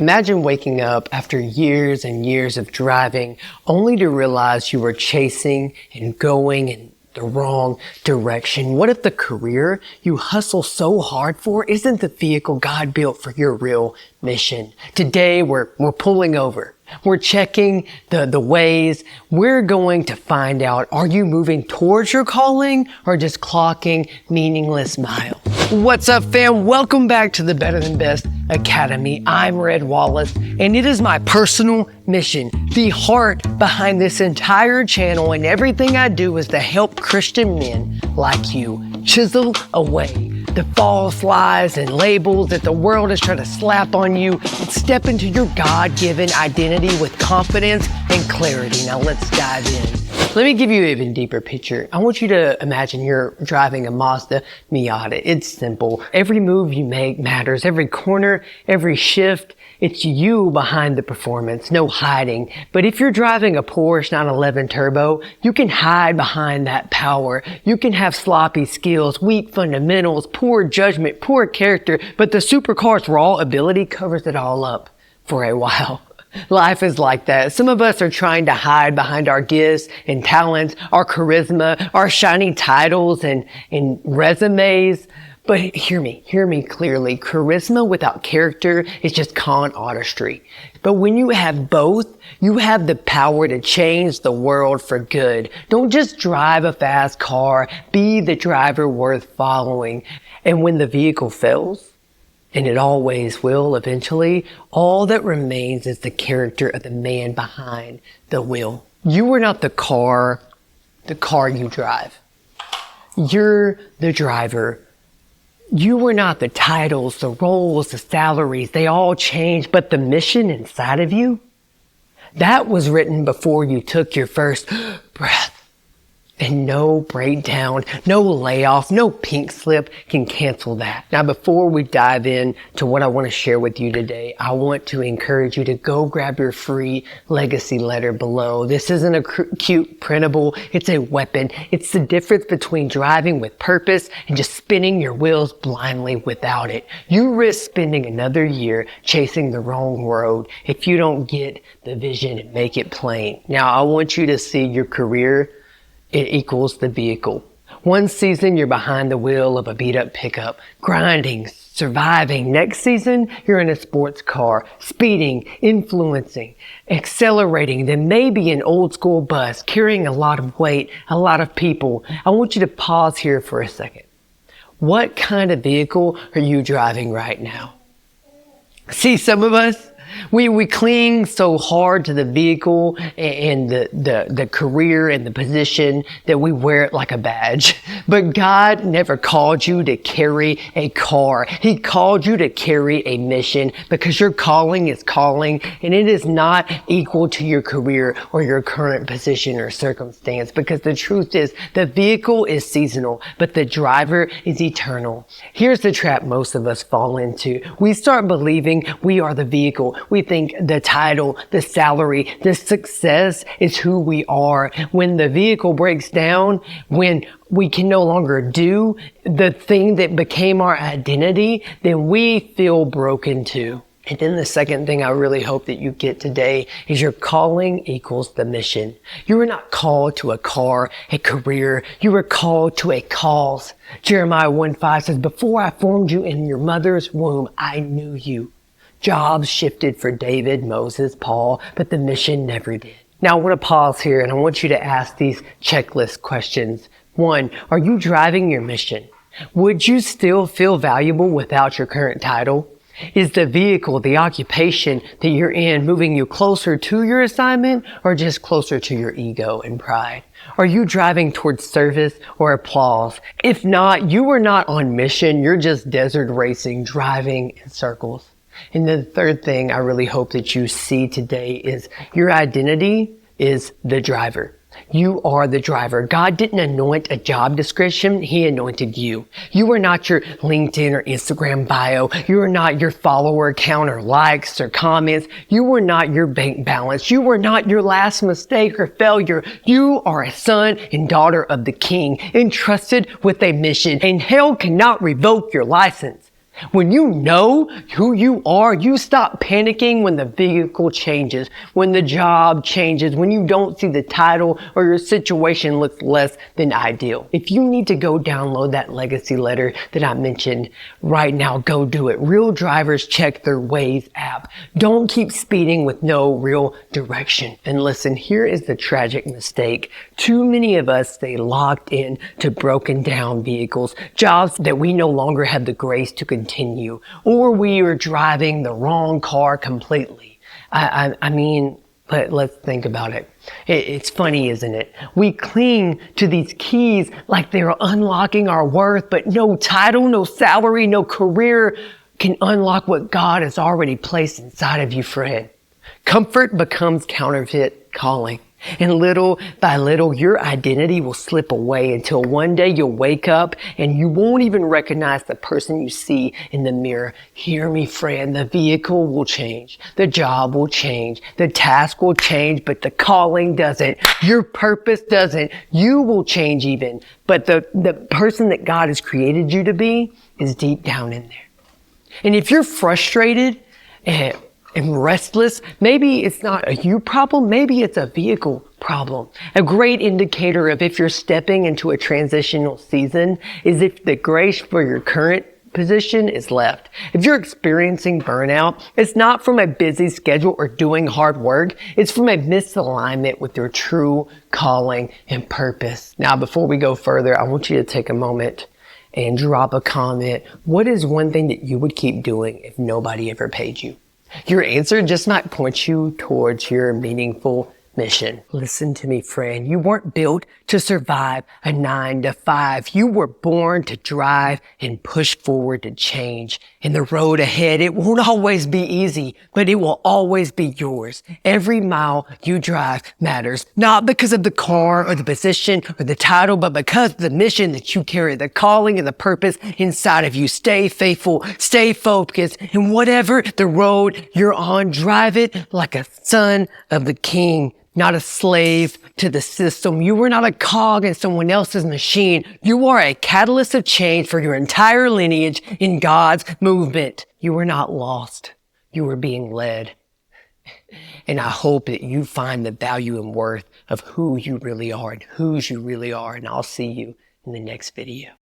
Imagine waking up after years and years of driving only to realize you were chasing and going in the wrong direction. What if the career you hustle so hard for isn't the vehicle God built for your real mission? Today we're pulling over. We're checking the ways. We're going to find out, are you moving towards your calling or just clocking meaningless miles? What's up, fam? Welcome back to the Better Than Best Academy. I'm Red Wallace, and it is my personal mission. The heart behind this entire channel and everything I do is to help Christian men like you chisel away the false lies and labels that the world is trying to slap on you and step into your God-given identity with confidence and clarity. Now let's dive in. Let me give you an even deeper picture. I want you to imagine you're driving a Mazda Miata. It's simple. Every move you make matters. Every corner, every shift, it's you behind the performance. No hiding. But if you're driving a Porsche 911 Turbo, you can hide behind that power. You can have sloppy skills, weak fundamentals, poor judgment, poor character, but the supercar's raw ability covers it all up for a while. Life is like that. Some of us are trying to hide behind our gifts and talents, our charisma, our shiny titles and resumes. But hear me clearly. Charisma without character is just con artistry. But when you have both, you have the power to change the world for good. Don't just drive a fast car. Be the driver worth following. And when the vehicle fails, and it always will eventually, all that remains is the character of the man behind the wheel. You are not the car you drive. You're the driver. You were not the titles, the roles, the salaries, they all change, but the mission inside of you, that was written before you took your first breath. And no breakdown, no layoff, no pink slip can cancel that. Now, before we dive in to what I want to share with you today, I want to encourage you to go grab your free legacy letter below. This isn't a cute printable. It's a weapon. It's the difference between driving with purpose and just spinning your wheels blindly without it. You risk spending another year chasing the wrong road if you don't get the vision and make it plain. Now, I want you to see your career. It equals the vehicle. One season, you're behind the wheel of a beat-up pickup, grinding, surviving. Next season, you're in a sports car, speeding, influencing, accelerating. Then maybe an old-school bus, carrying a lot of weight, a lot of people. I want you to pause here for a second. What kind of vehicle are you driving right now? See, some of us, we cling so hard to the vehicle and the career and the position that we wear it like a badge. But God never called you to carry a car. He called you to carry a mission because your calling is calling and it is not equal to your career or your current position or circumstance, because the truth is the vehicle is seasonal, but the driver is eternal. Here's the trap most of us fall into. We start believing we are the vehicle. We think the title, the salary, the success is who we are. When the vehicle breaks down, when we can no longer do the thing that became our identity, then we feel broken too. And then the second thing I really hope that you get today is your calling equals the mission. You were not called to a car, a career. You were called to a cause. Jeremiah 1:5 says, "Before I formed you in your mother's womb, I knew you." Jobs shifted for David, Moses, Paul, but the mission never did. Now I want to pause here and I want you to ask these checklist questions. 1, are you driving your mission? Would you still feel valuable without your current title? Is the vehicle, the occupation that you're in moving you closer to your assignment or just closer to your ego and pride? Are you driving towards service or applause? If not, you are not on mission. You're just desert racing, driving in circles. And the third thing I really hope that you see today is your identity is the driver. You are the driver. God didn't anoint a job description. He anointed you. You are not your LinkedIn or Instagram bio. You are not your follower count or likes or comments. You are not your bank balance. You are not your last mistake or failure. You are a son and daughter of the King, entrusted with a mission, and hell cannot revoke your license. When you know who you are, you stop panicking when the vehicle changes, when the job changes, when you don't see the title or your situation looks less than ideal. If you need to go download that legacy letter that I mentioned right now, go do it. Real drivers check their Waze app. Don't keep speeding with no real direction. And listen, here is the tragic mistake. Too many of us stay locked in to broken down vehicles, jobs that we no longer have the grace to continue, or we are driving the wrong car completely. But let's think about it. It's funny, isn't it? We cling to these keys like they're unlocking our worth, but no title, no salary, no career can unlock what God has already placed inside of you, friend. Comfort becomes counterfeit calling. And little by little, your identity will slip away until one day you'll wake up and you won't even recognize the person you see in the mirror. Hear me, friend, the vehicle will change. The job will change. The task will change, but the calling doesn't. Your purpose doesn't. You will change even. But the person that God has created you to be is deep down in there. And if you're frustrated and restless, maybe it's not a you problem, maybe it's a vehicle problem. A great indicator of if you're stepping into a transitional season is if the grace for your current position is left. If you're experiencing burnout, it's not from a busy schedule or doing hard work. It's from a misalignment with your true calling and purpose. Now, before we go further, I want you to take a moment and drop a comment. What is one thing that you would keep doing if nobody ever paid you? Your answer just might point you towards your meaningful mission. Listen to me, friend. You weren't built to survive a 9-to-5. You were born to drive and push forward to change. In the road ahead, it won't always be easy, but it will always be yours. Every mile you drive matters, not because of the car or the position or the title, but because of the mission that you carry, the calling and the purpose inside of you. Stay faithful, stay focused, and whatever the road you're on, drive it like a son of the King. Not a slave to the system. You were not a cog in someone else's machine. You are a catalyst of change for your entire lineage in God's movement. You were not lost. You were being led. And I hope that you find the value and worth of who you really are and whose you really are. And I'll see you in the next video.